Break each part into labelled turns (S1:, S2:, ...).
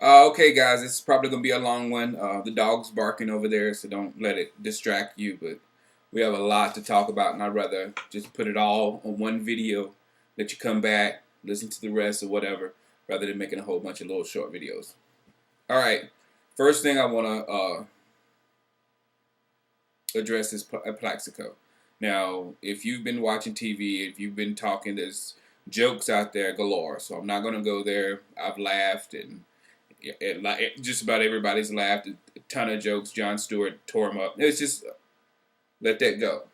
S1: Okay, guys, it's probably gonna be a long one. The dog's barking over there, so don't let it distract you. But we have a lot to talk about, and I'd rather just put it all on one video. Let you come back, listen to the rest or whatever, rather than making a whole bunch of little short videos. All right, first thing I want to address is Plaxico. Now, if you've been watching TV, if you've been talking, there's jokes out there galore. So I'm not gonna go there. I've laughed and just about everybody's laughed. A ton of jokes. Jon Stewart tore him up. It's just let that go.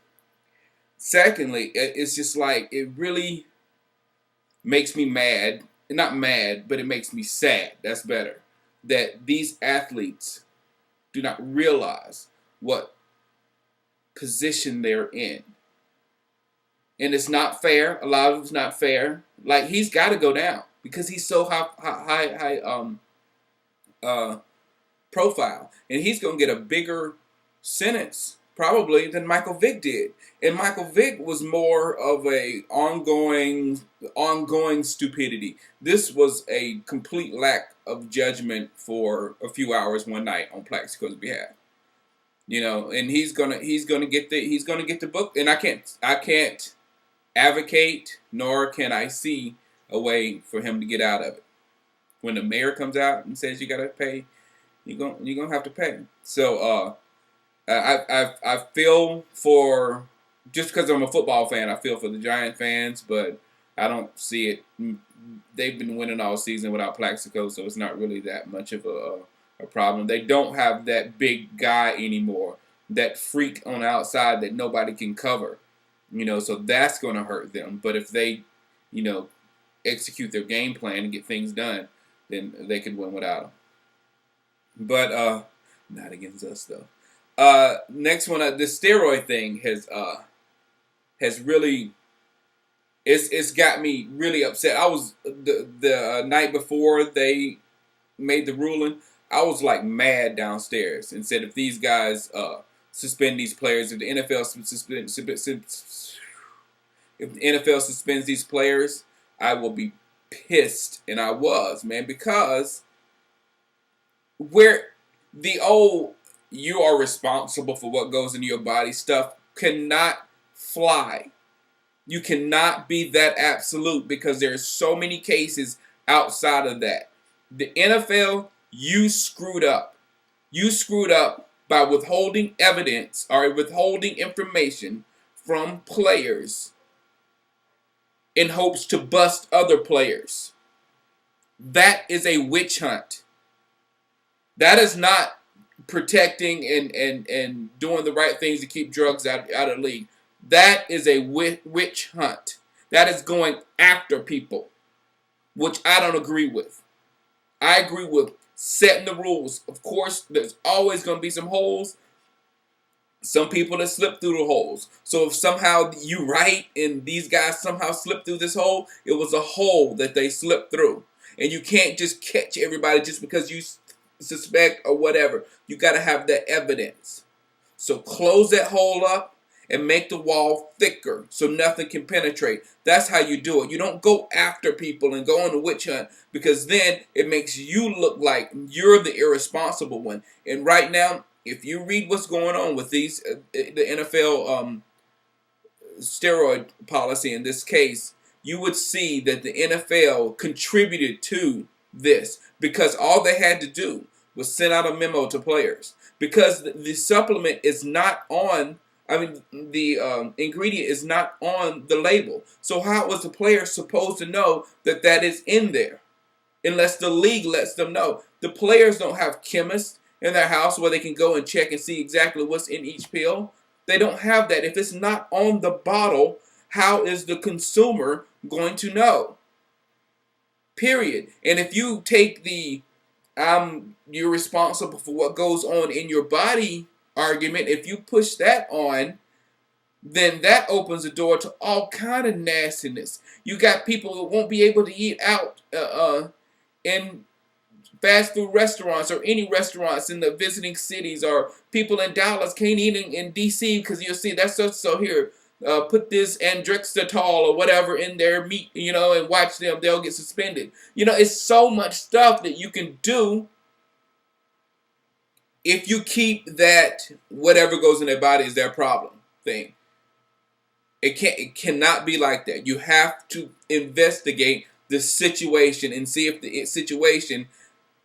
S1: Secondly, it's just like it really makes me mad. Not mad, but it makes me sad. That's better. That these athletes do not realize what position they're in. And it's not fair. A lot of it's not fair. Like he's got to go down because he's so high profile, and he's gonna get a bigger sentence probably than Michael Vick did. And Michael Vick was more of a ongoing stupidity. This was a complete lack of judgment for a few hours one night on Plaxico's behalf. You know, and he's gonna get the book. And I can't advocate nor can I see a way for him to get out of it. When the mayor comes out and says you gotta pay, you're gonna have to pay. So I feel for, just because I'm a football fan, I feel for the Giant fans, but I don't see it. They've been winning all season without Plaxico, so it's not really that much of a problem. They don't have that big guy anymore, that freak on the outside that nobody can cover. You know, so that's going to hurt them. But if they, you know, execute their game plan and get things done, then they could win without him. But not against us though. Next one, the steroid thing has really it's got me really upset. I was the night before they made the ruling, I was like mad downstairs and said if these guys suspend these players, if the NFL suspends these players, I will be pissed. And I was, man, because where the old you are responsible for what goes into your body stuff cannot fly. You cannot be that absolute because there are so many cases outside of that. The NFL, you screwed up. You screwed up by withholding evidence or withholding information from players in hopes to bust other players. That is a witch hunt. That is not protecting and doing the right things to keep drugs out of the league. That is a witch hunt. That is going after people, which I don't agree with. I agree with setting the rules. Of course, there's always going to be some holes. Some people that slip through the holes. So if somehow you right and these guys somehow slipped through this hole, it was a hole that they slipped through. And you can't just catch everybody just because you suspect or whatever. You got to have that evidence. So close that hole up and make the wall thicker so nothing can penetrate. That's how you do it. You don't go after people and go on a witch hunt because then it makes you look like you're the irresponsible one. And right now, if you read what's going on with these, the NFL steroid policy in this case, you would see that the NFL contributed to this because all they had to do was send out a memo to players because the supplement is not on. I mean, the ingredient is not on the label. So how was the player supposed to know that that is in there? Unless the league lets them know. The players don't have chemists in their house where they can go and check and see exactly what's in each pill. They don't have that. If it's not on the bottle, how is the consumer going to know? Period. And if you take the you're responsible for what goes on in your body argument, if you push that on, then that opens the door to all kind of nastiness. You got people who won't be able to eat out in fast food restaurants or any restaurants in the visiting cities, or people in Dallas can't eat in DC because you'll see that's so here. put this andrexatol or whatever in their meat, and watch them. They'll get suspended. It's so much stuff that you can do if you keep that whatever goes in their body is their problem thing. It cannot be like that. You have to investigate the situation and see if the situation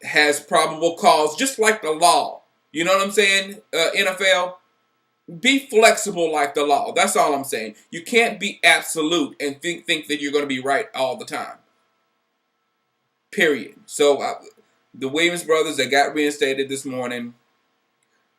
S1: has probable cause, just like the law. You know what I'm saying? NFL, be flexible like the law. That's all I'm saying. You can't be absolute and think that you're going to be right all the time. Period. So the Williams brothers, they got reinstated this morning.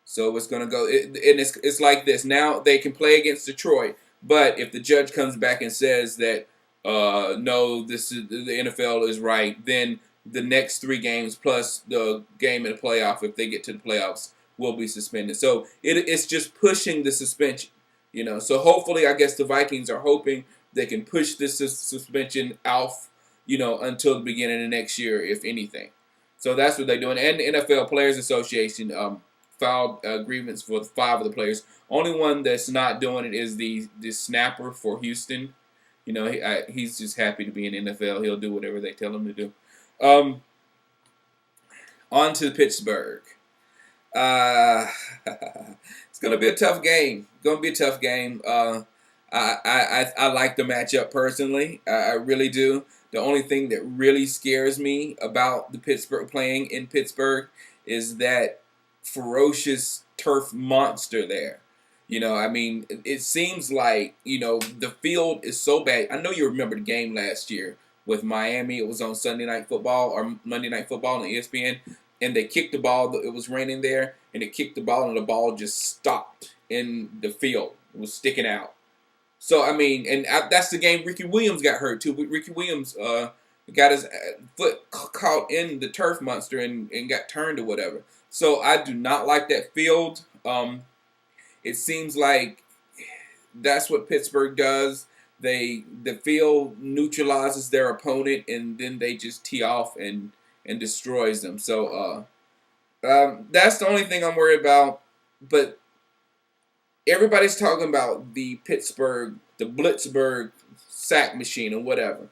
S1: So it's going to go, and it's like this. Now they can play against Detroit, but if the judge comes back and says that no, the NFL is right, then the next 3 games plus the game in the playoff, if they get to the playoffs, will be suspended. So it's just pushing the suspension, So hopefully, I guess the Vikings are hoping they can push this suspension off, until the beginning of next year, if anything. So that's what they're doing. And the NFL Players Association filed grievance for 5 of the players. Only one that's not doing it is the snapper for Houston. He's just happy to be in the NFL. He'll do whatever they tell him to do. On to Pittsburgh. It's gonna be a tough game. I like the matchup personally. I really do. The only thing that really scares me about the Pittsburgh playing in Pittsburgh is that ferocious turf monster there. It seems like, the field is so bad. I know you remember the game last year with Miami. It was on Sunday Night Football or Monday Night Football on ESPN. And they kicked the ball. It was raining there. And they kicked the ball, and the ball just stopped in the field. It was sticking out. So, that's the game Ricky Williams got hurt, too. Ricky Williams got his foot caught in the turf monster and got turned or whatever. So, I do not like that field. It seems like that's what Pittsburgh does. The field neutralizes their opponent, and then they just tee off and destroys them. So that's the only thing I'm worried about. But everybody's talking about the Blitzburgh sack machine or whatever,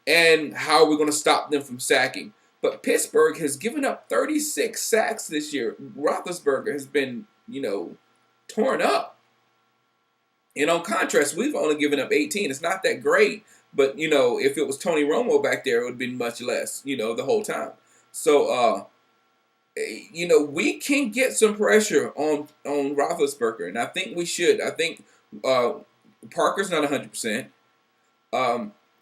S1: and how we're going to stop them from sacking. But Pittsburgh has given up 36 sacks this year. Roethlisberger has been, torn up. And on contrast, we've only given up 18. It's not that great. But, if it was Tony Romo back there, it would have been much less, the whole time. So, we can get some pressure on Roethlisberger, and I think we should. I think Parker's not 100%.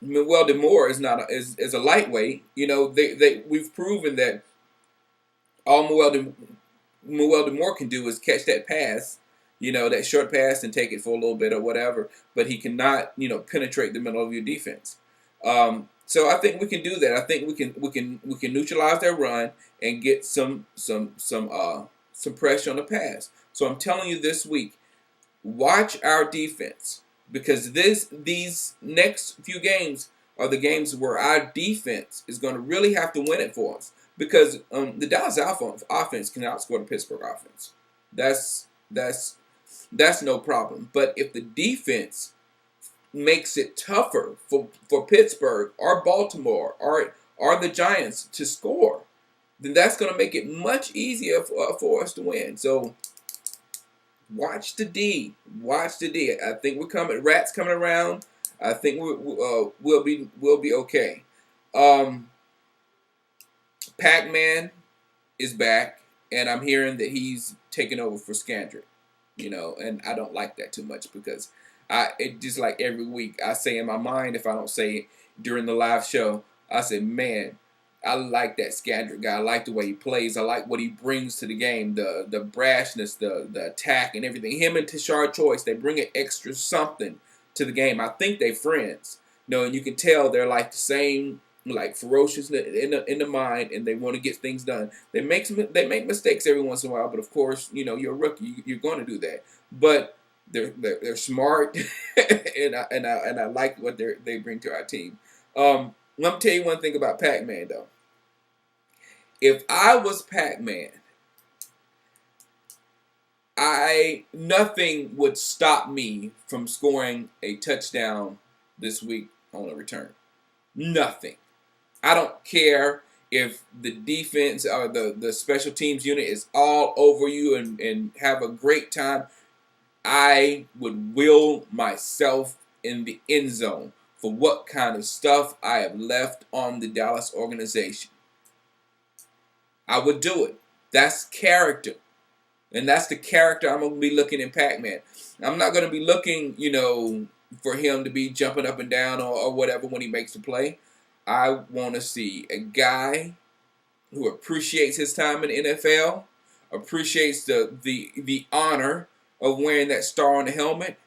S1: Moore is not is a lightweight. We've proven that all Moore can do is catch that pass, that short pass, and take it for a little bit or whatever. But he cannot, penetrate the middle of your defense. So I think we can do that. I think we can neutralize their run and get some pressure on the pass. So I'm telling you this week, watch our defense, because these next few games are the games where our defense is going to really have to win it for us, because the Dallas offense can outscore the Pittsburgh offense. That's no problem. But if the defense makes it tougher for Pittsburgh or Baltimore or the Giants to score, then that's going to make it much easier for us to win. So watch the D. I think we're coming. Rat's coming around. I think we'll be okay. Pac-Man is back, and I'm hearing that he's taking over for Scandrick. And I don't like that too much, because it just like every week I say in my mind, if I don't say it during the live show, I say, man, I like that Scandrick guy. I like the way he plays. I like what he brings to the game, the brashness, the attack, and everything. Him and Tashard Choice, they bring an extra something to the game. I think they're friends, and you can tell they're like the same, like ferocious in the mind, and they want to get things done. They make mistakes every once in a while, but of course, you're a rookie, you're going to do that. But they're smart, and I like what they bring to our team. Let me tell you one thing about Pac-Man though. If I was Pac-Man, Nothing would stop me from scoring a touchdown this week on a return. Nothing. I don't care if the defense or the special teams unit is all over you and have a great time. I would will myself in the end zone for what kind of stuff I have left on the Dallas organization. I would do it. That's character. And that's the character I'm going to be looking in Pac-Man. I'm not going to be looking, for him to be jumping up and down or whatever when he makes the play. I want to see a guy who appreciates his time in the NFL, appreciates the honor of wearing that star on the helmet,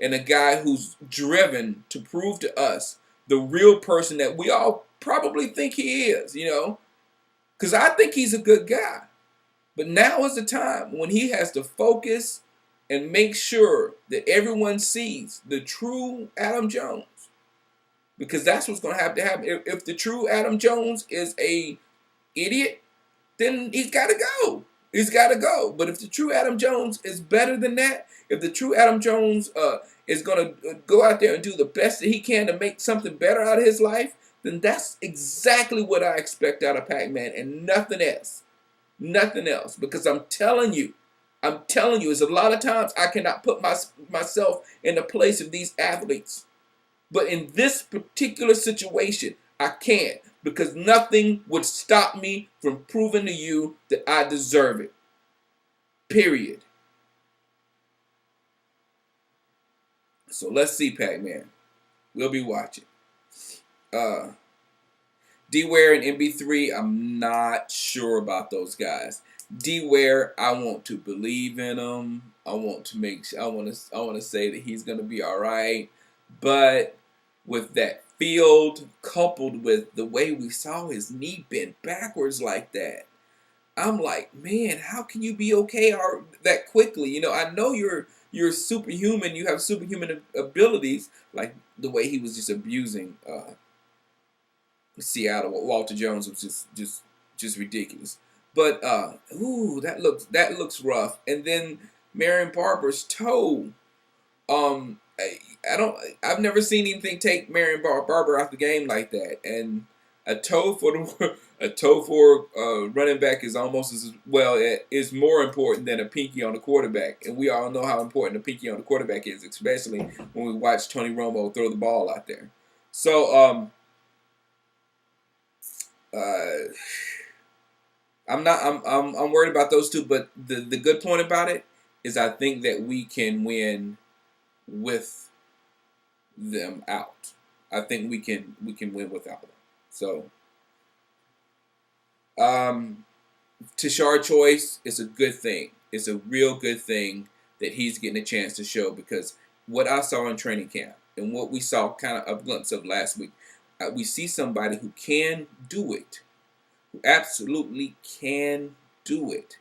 S1: and a guy who's driven to prove to us the real person that we all probably think he is, because I think he's a good guy. But now is the time when he has to focus and make sure that everyone sees the true Adam Jones. Because that's what's going to have to happen. If the true Adam Jones is a idiot, then he's got to go. He's got to go. But if the true Adam Jones is better than that, if the true Adam Jones is going to go out there and do the best that he can to make something better out of his life, then that's exactly what I expect out of Pac-Man and nothing else. Nothing else. Because I'm telling you, it's a lot of times I cannot put myself in the place of these athletes. But in this particular situation, I can't, because nothing would stop me from proving to you that I deserve it. Period. So let's see, Pac-Man. We'll be watching. D-Ware and MB3, I'm not sure about those guys. D-Ware, I want to believe in him. I want to say that he's going to be all right. But with that field coupled with the way we saw his knee bend backwards like that, I'm like, man, how can you be okay that quickly? I know you're superhuman. You have superhuman abilities, like the way he was just abusing Seattle. Walter Jones was just ridiculous. But that looks rough. And then Marion Barber's toe. I've never seen anything take Marion Barber out the game like that. And a toe for running back is almost is more important than a pinky on the quarterback. And we all know how important a pinky on the quarterback is, especially when we watch Tony Romo throw the ball out there. So I'm worried about those two, but the good point about it is I think that we can win with them out. I think we can win without them. So Tashard Choice is a good thing. It's a real good thing that he's getting a chance to show, because what I saw in training camp and what we saw kind of a glimpse of last week, we see somebody who can do it, who absolutely can do it.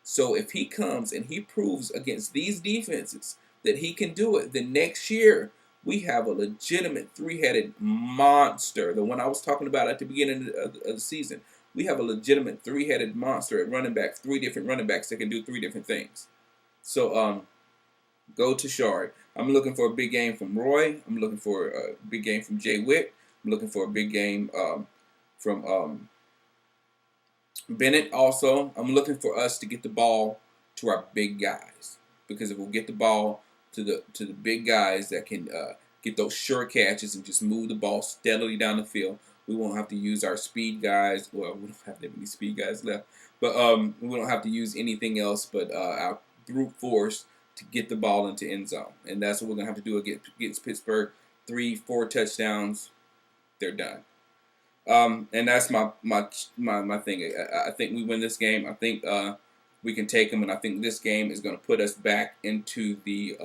S1: So if he comes and he proves against these defenses that he can do it, then next year we have a legitimate three-headed monster. The one I was talking about at the beginning of the season. We have a legitimate three-headed monster at running back, 3 different running backs that can do 3 different things. So go to Shard. I'm looking for a big game from Roy. I'm looking for a big game from Jay Witt. I'm looking for a big game from Bennett also. I'm looking for us to get the ball to our big guys, because if we get the ball to the big guys that can get those sure catches and just move the ball steadily down the field, we won't have to use our speed guys. Well, we don't have that many speed guys left, but we don't have to use anything else but our brute force to get the ball into end zone, and that's what we're gonna have to do against Pittsburgh. 3-4 touchdowns, they're done. And that's my thing. I think we win this game. I think we can take them, and I think this game is going to put us back into the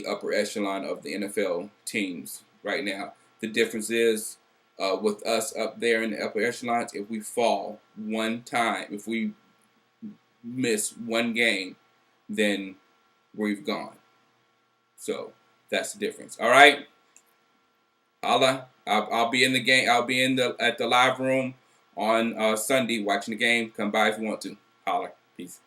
S1: upper echelon of the NFL teams right now. The difference is with us up there in the upper echelons, if we fall one time, if we miss one game, then we've gone. So that's the difference. All right. I'll be in the game. I'll be at the live room on Sunday watching the game. Come by if you want to. Holler. Peace.